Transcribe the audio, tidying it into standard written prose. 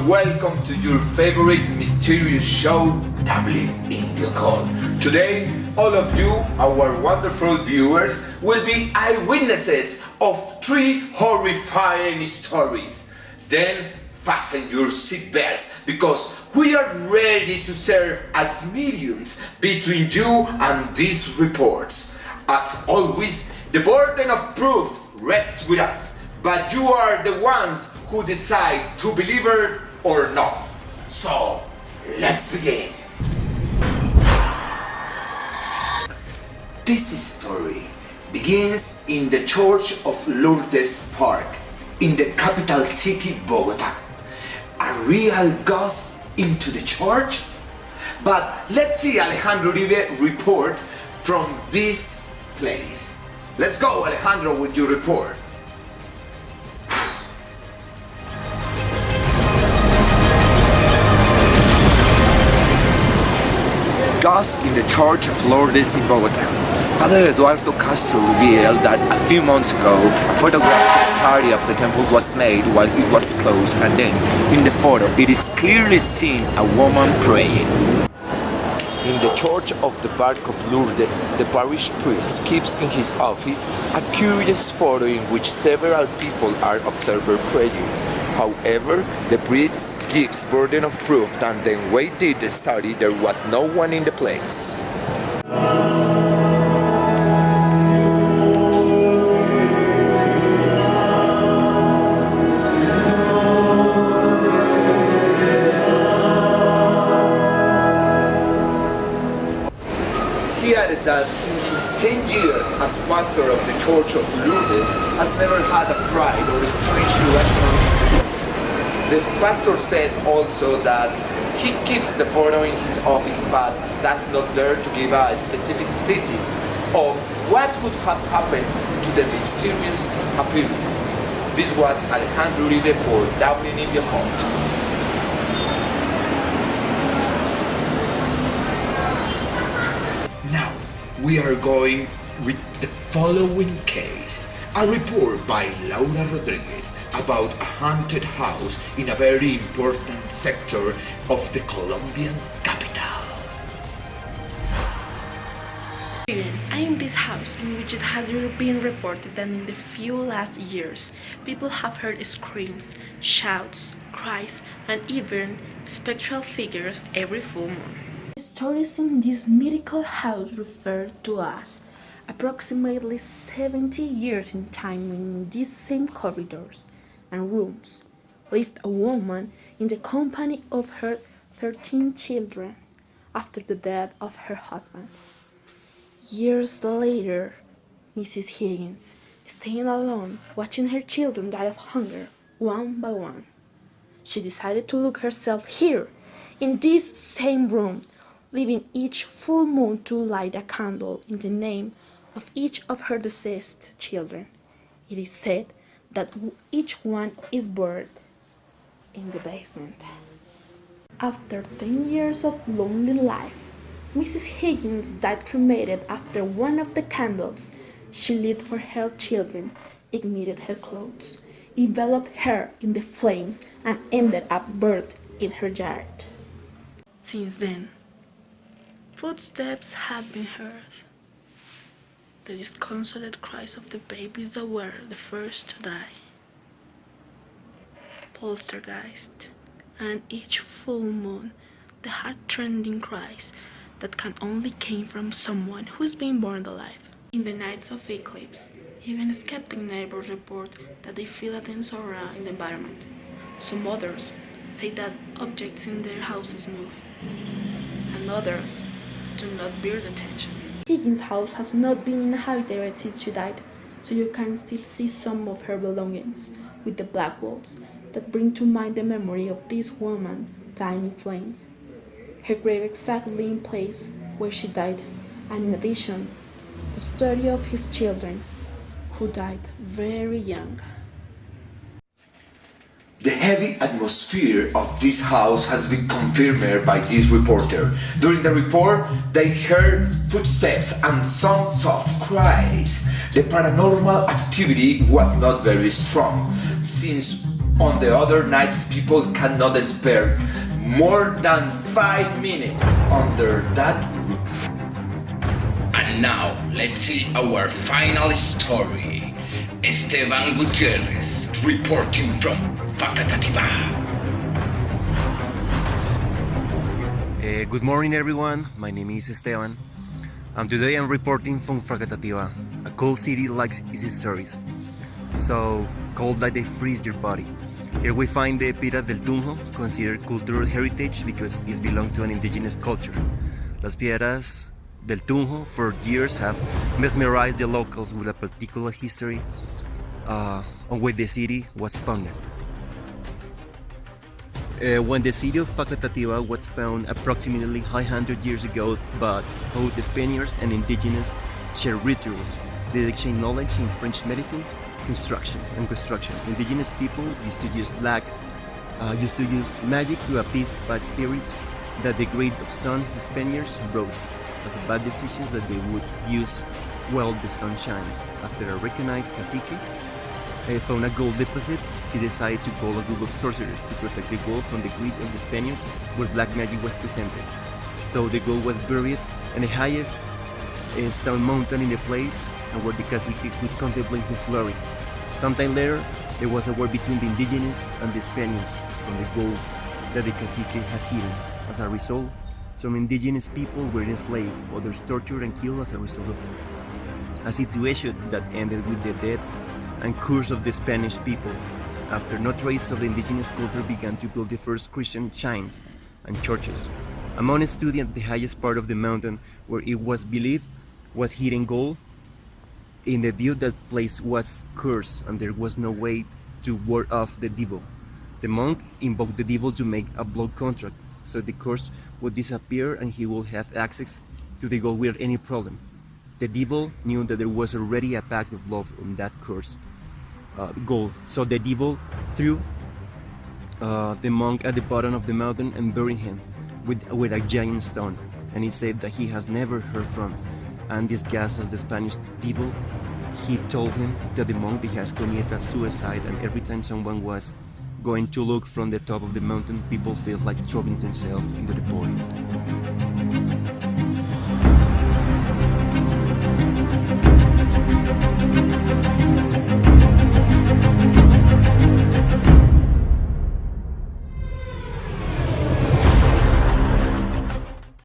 and welcome to your favorite mysterious show, Dabbling in the Occult. Today, all of you, our wonderful viewers, will be eyewitnesses of 3 horrifying stories. Then, fasten your seatbelts because we are ready to serve as mediums between you and these reports. As always, the burden of proof rests with us, but you are the ones who decide to believe it or not. So, let's begin. This story begins in the Church of Lourdes Park in the capital city, Bogota. A real ghost into the church? But let's see Alejandro Uribe report from this place. Let's go, Alejandro, with your report. Ghost in the Church of Lourdes in Bogota. Father Eduardo Castro revealed that a few months ago, a photographic study of the temple was made while it was closed, and then, in the photo, it is clearly seen a woman praying. In the Church of the Park of Lourdes, the parish priest keeps in his office a curious photo in which several people are observed praying. However, the priest gives burden of proof that when we did the study, there was no one in the place. He added that in his 10 years as pastor of the Church of Lourdes has never had a fright or a strange irrational experience. The pastor said also that he keeps the photo in his office but does not dare to give a specific thesis of what could have happened to the mysterious appearance. This was Alejandro Uribe for Dabbling in the Occult. We are going with the following case, a report by Laura Rodriguez about a haunted house in a very important sector of the Colombian capital. I am in this house in which it has been reported that in the few last years, people have heard screams, shouts, cries, and even spectral figures every full moon. Stories in this mythical house refer to us approximately 70 years in time. In these same corridors and rooms lived a woman in the company of her 13 children after the death of her husband. Years later, Mrs. Higgins, staying alone, watching her children die of hunger one by one, she decided to look herself here in this same room, leaving each full moon to light a candle in the name of each of her deceased children. It is said that each one is buried in the basement. After 10 years of lonely life, Mrs. Higgins died cremated after one of the candles she lit for her children ignited her clothes, enveloped her in the flames, and ended up burned in her yard. Since then, footsteps have been heard, the disconsolate cries of the babies that were the first to die, poltergeist, and each full moon, the heart-rending cries that can only came from someone who's been burned alive. In the nights of eclipse, even skeptic neighbors report that they feel a dense aura in the environment. Some others say that objects in their houses move, and others do not bear attention. Higgins' house has not been inhabited since she died, so you can still see some of her belongings with the black walls that bring to mind the memory of this woman dying in flames. Her grave exactly in place where she died, and in addition, the story of his children who died very young. The heavy atmosphere of this house has been confirmed by this reporter. During the report, they heard footsteps and some soft cries. The paranormal activity was not very strong, since On the other nights, people cannot spare more than 5 minutes under that roof. And now, let's see our final story. Esteban Gutierrez reporting from Facatativá. Good morning, everyone. My name is Esteban, and today I'm reporting from Facatativá, a cool city like its stories. So cold that they freeze your body. Here we find the Piedras del Tunjo, considered cultural heritage because it belongs to an indigenous culture. Las Piedras del Tunjo for years have mesmerized the locals with a particular history on which the city was founded. When the city of Facatativá was found approximately 500 years ago, but both the Spaniards and indigenous shared rituals. They exchanged knowledge in French medicine, construction. Indigenous people used to use magic to appease bad spirits that the great sun Spaniards brought as bad decisions that they would use while the sun shines. After a recognized cacique found a gold deposit, he decided to call a group of sorcerers to protect the gold from the greed of the Spaniards where black magic was presented. So the gold was buried in the highest stone mountain in the place and where the cacique could contemplate his glory. Sometime later, there was a war between the indigenous and the Spaniards from the gold that the cacique had hidden. As a result, some indigenous people were enslaved, others tortured and killed as a result of it. A situation that ended with the death and curse of the Spanish people. After no trace of the indigenous culture began to build the first Christian shrines and churches. A monk stood at the highest part of the mountain where it was believed was hidden gold. In the view that place was cursed and there was no way to ward off the devil. The monk invoked the devil to make a blood contract so the curse would disappear and he would have access to the gold without any problem. The devil knew that there was already a pact of love on that cursed gold, so the devil threw the monk at the bottom of the mountain and buried him with a giant stone. And he said that he has never heard from and disguised as the Spanish devil. He told him that the monk has committed suicide, and every time someone was going to look from the top of the mountain, people felt like throwing themselves into the void.